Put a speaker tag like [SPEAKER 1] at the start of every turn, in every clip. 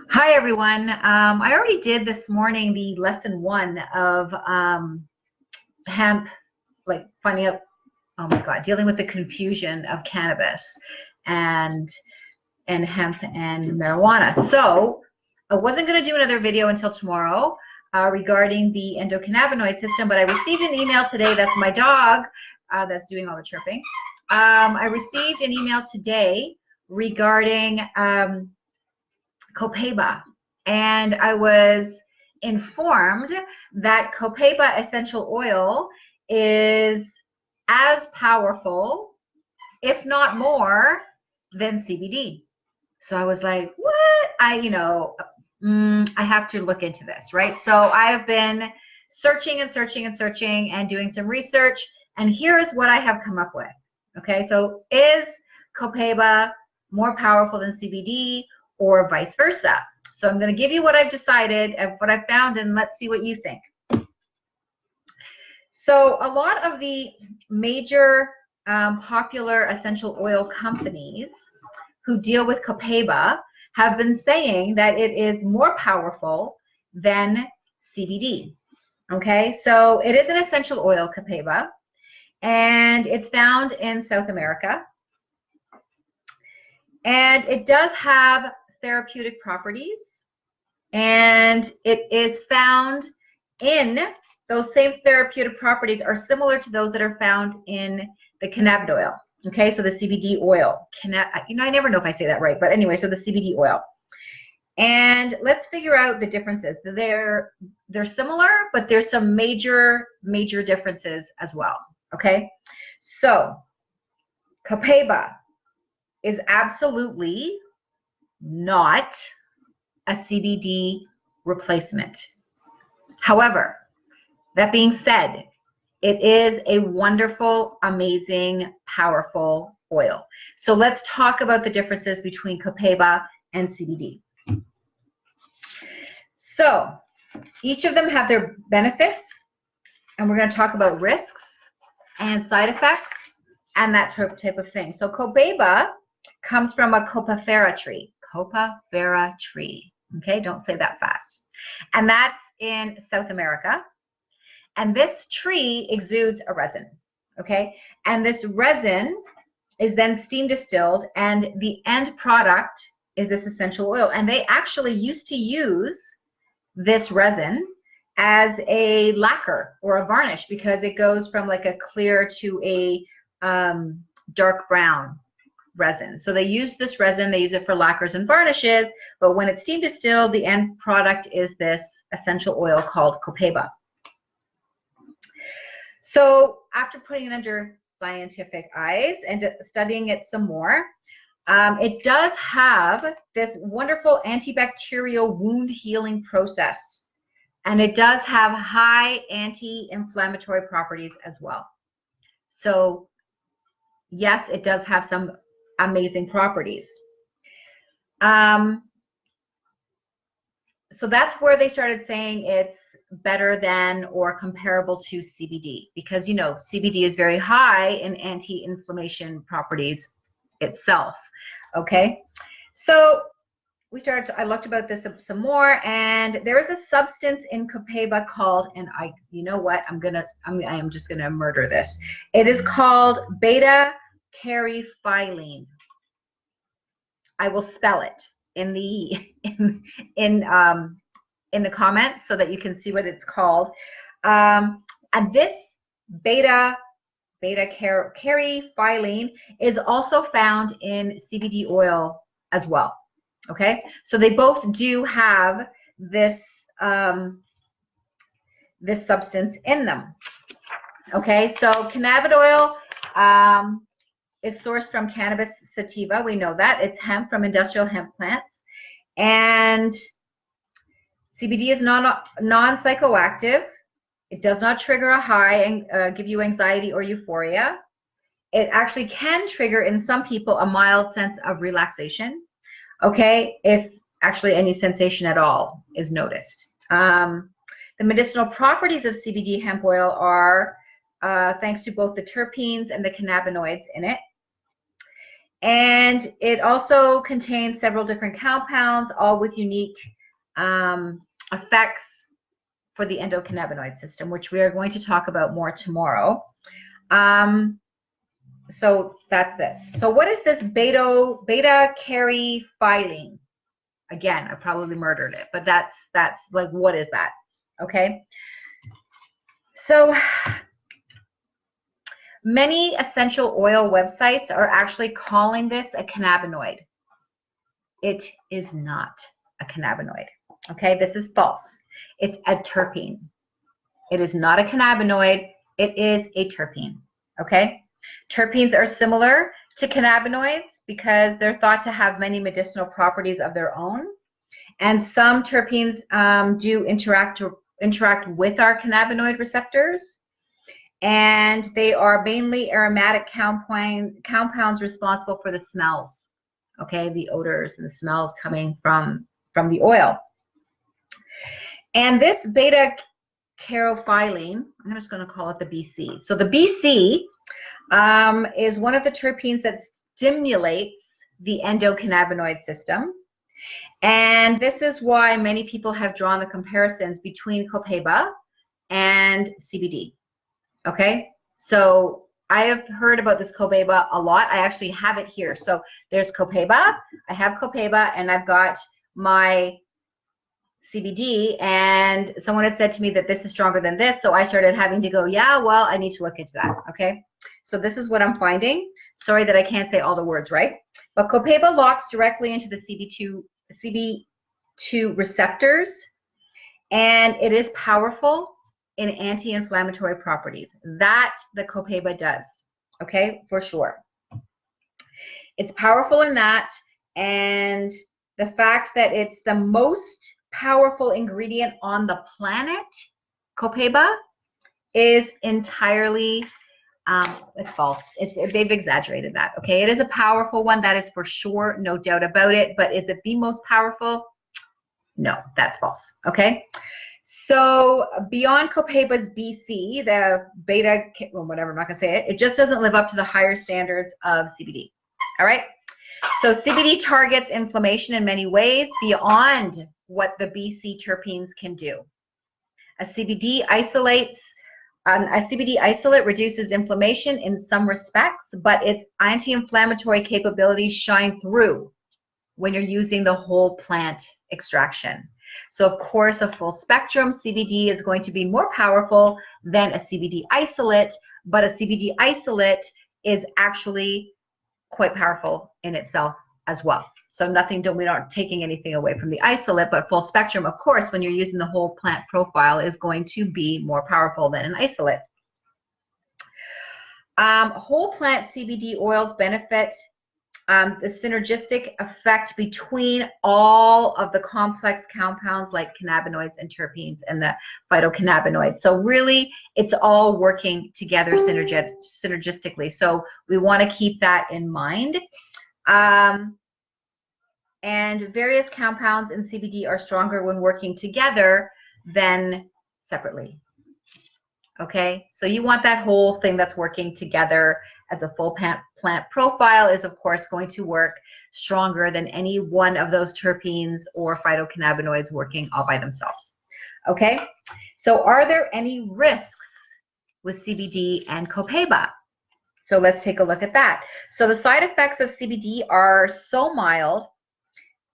[SPEAKER 1] Hi everyone. I already did this morning the lesson one of hemp, like finding out, oh my God, dealing with the confusion of cannabis and hemp and marijuana. So I wasn't going to do another video until tomorrow regarding the endocannabinoid system, but I received an email today. That's my dog that's doing all the chirping. I received an email today regarding Copaiba, and I was informed that Copaiba essential oil is as powerful, if not more, than CBD. So I was like, what? I have to look into this, right? So I have been searching and searching and searching and doing some research, and here's what I have come up with. Okay, so is Copaiba more powerful than CBD or vice versa? So I'm going to give you what I've decided, what I've found, and let's see what you think. So a lot of the major popular essential oil companies who deal with Copaiba have been saying that it is more powerful than CBD. Okay, so it is an essential oil, Copaiba, and it's found in South America. And it does have therapeutic properties, and it is found in those same therapeutic properties are similar to those that are found in the cannabis oil. Okay, so the CBD oil. I never know if I say that right, but anyway, so the CBD oil. And let's figure out the differences. They're similar, but there's some major differences as well. Okay, so Copaiba is absolutely not a CBD replacement. However, that being said, it is a wonderful, amazing, powerful oil. So let's talk about the differences between Copaiba and CBD. So each of them have their benefits, and we're going to talk about risks and side effects and that type of thing. So Copaiba comes from a Copaiba tree. Copaiba tree. Okay, don't say that fast. And that's in South America. And this tree exudes a resin. Okay, and this resin is then steam distilled, and the end product is this essential oil. And they actually used to use this resin as a lacquer or a varnish because it goes from like a clear to a dark brown resin. So they use this resin, they use it for lacquers and varnishes, but when it's steam distilled, the end product is this essential oil called Copaiba. So after putting it under scientific eyes and studying it some more, it does have this wonderful antibacterial wound healing process, and it does have high anti-inflammatory properties as well. So yes, it does have some amazing properties. So that's where they started saying it's better than or comparable to CBD, because CBD is very high in anti-inflammation properties itself. Okay, so I looked about this some more, and there is a substance in Copaiba called, and I am just gonna murder this. It is called beta-caryophyllene. I will spell it in the in the comments so that you can see what it's called. And this beta-caryophyllene is also found in CBD oil as well. Okay, so they both do have this this substance in them. Okay, so cannabis oil is sourced from cannabis sativa. We know that. It's hemp from industrial hemp plants. And CBD is non-psychoactive. It does not trigger a high and give you anxiety or euphoria. It actually can trigger in some people a mild sense of relaxation. Okay, if actually any sensation at all is noticed. The medicinal properties of CBD hemp oil are thanks to both the terpenes and the cannabinoids in it. And it also contains several different compounds, all with unique effects for the endocannabinoid system, which we are going to talk about more tomorrow. So that's this. So what is this beta caryophyllene? Again, I probably murdered it, but that's like, what is that? Okay. So many essential oil websites are actually calling this a cannabinoid. It is not a cannabinoid. Okay, this is false. It's a terpene. It is not a cannabinoid. It is a terpene. Okay, terpenes are similar to cannabinoids because they're thought to have many medicinal properties of their own, and some terpenes do interact with our cannabinoid receptors, and they are mainly aromatic compounds responsible for the smells. Okay, the odors and the smells coming from the oil. And this beta caryophyllene, I'm just going to call it the BC. So the BC is one of the terpenes that stimulates the endocannabinoid system. And this is why many people have drawn the comparisons between Copaiba and CBD. Okay, so I have heard about this Copaiba a lot. I actually have it here. So there's Copaiba, I have Copaiba, and I've got my CBD, and someone had said to me that this is stronger than this, so I started having to go, yeah, well, I need to look into that. Okay, so this is what I'm finding. Sorry that I can't say all the words right, but Copaiba locks directly into the CB2 receptors, and it is powerful in anti-inflammatory properties. That the Copaiba does, okay, for sure. It's powerful in that, and the fact that it's the most powerful ingredient on the planet, Copaiba, is entirely, it's false. They've exaggerated that, okay? It is a powerful one, that is for sure, no doubt about it, but is it the most powerful? No, that's false, okay? So beyond Copaiba's BC, the beta, whatever, I'm not gonna say it, it just doesn't live up to the higher standards of CBD. All right, so CBD targets inflammation in many ways beyond what the BC terpenes can do. A CBD isolate reduces inflammation in some respects, but its anti-inflammatory capabilities shine through when you're using the whole plant extraction. So of course, a full spectrum CBD is going to be more powerful than a CBD isolate, but a CBD isolate is actually quite powerful in itself as well. So we aren't taking anything away from the isolate, but full spectrum, of course, when you're using the whole plant profile, is going to be more powerful than an isolate. Whole plant CBD oils benefit the synergistic effect between all of the complex compounds like cannabinoids and terpenes and the phytocannabinoids. So really, it's all working together synergistically. So we want to keep that in mind. And various compounds in CBD are stronger when working together than separately. Okay, so you want that whole thing that's working together as a full plant profile is, of course, going to work stronger than any one of those terpenes or phytocannabinoids working all by themselves. Okay, so are there any risks with CBD and Copaiba? So let's take a look at that. So the side effects of CBD are so mild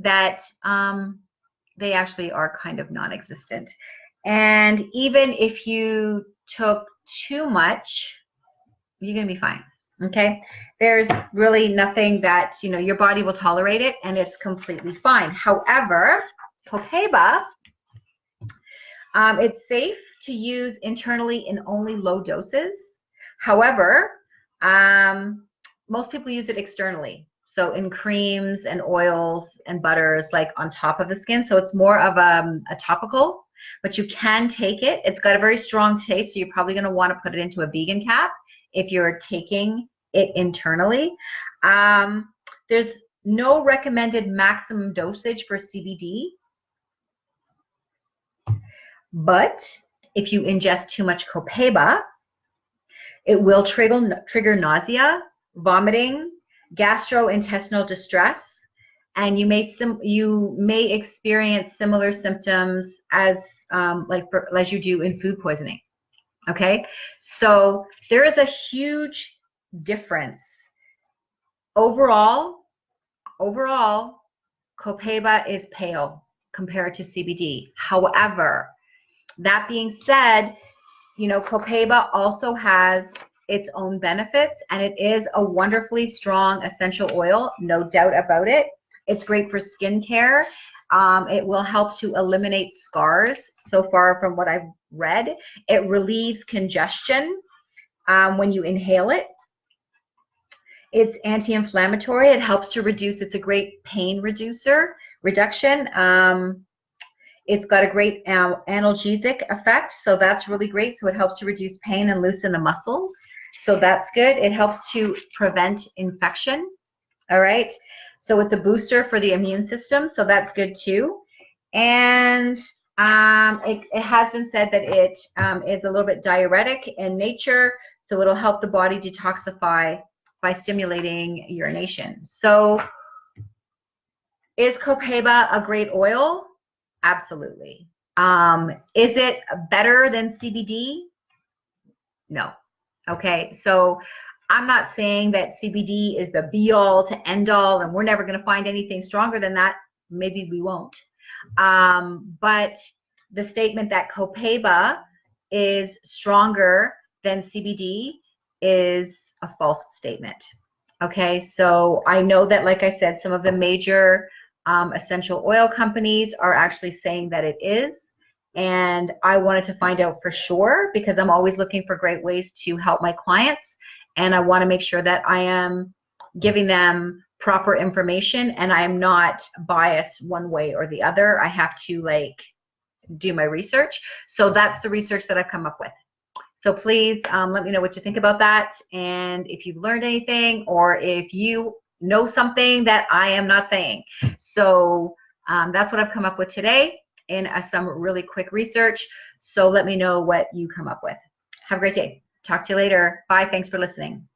[SPEAKER 1] that they actually are kind of non-existent. And even if you took too much, you're going to be fine. Okay, there's really nothing that, your body will tolerate it, and it's completely fine. However, Copaiba, it's safe to use internally in only low doses. However, most people use it externally, so in creams and oils and butters, like on top of the skin. So it's more of a topical, but you can take it. It's got a very strong taste, so you're probably going to want to put it into a vegan cap if you're taking it internally. There's no recommended maximum dosage for CBD, but if you ingest too much Copaiba, it will trigger nausea, vomiting, gastrointestinal distress, and you may experience similar symptoms as as you do in food poisoning. Okay, so there is a huge difference. Overall, Copaiba is pale compared to CBD. However, that being said, you know, Copaiba also has its own benefits, and it is a wonderfully strong essential oil, no doubt about it. It's great for skincare. It will help to eliminate scars. So far from what I've read, it relieves congestion when you inhale it. It's anti-inflammatory. It helps to reduce. It's a great pain reduction. It's got a great analgesic effect, so that's really great. So it helps to reduce pain and loosen the muscles. So that's good. It helps to prevent infection. All right. So it's a booster for the immune system, so that's good too. And it has been said that it is a little bit diuretic in nature, so it'll help the body detoxify by stimulating urination. So is Copaiba a great oil? Absolutely. Is it better than CBD? No. Okay, so I'm not saying that CBD is the be-all to end-all and we're never going to find anything stronger than that. Maybe we won't. But the statement that Copaiba is stronger than CBD is a false statement. Okay, so I know that, like I said, some of the major essential oil companies are actually saying that it is, and I wanted to find out for sure because I'm always looking for great ways to help my clients, and I want to make sure that I am giving them proper information and I am not biased one way or the other. I have to do my research. So that's the research that I've come up with. So please let me know what you think about that, and if you've learned anything or if you know something that I am not saying. So that's what I've come up with today in some really quick research. So let me know what you come up with. Have a great day. Talk to you later. Bye. Thanks for listening.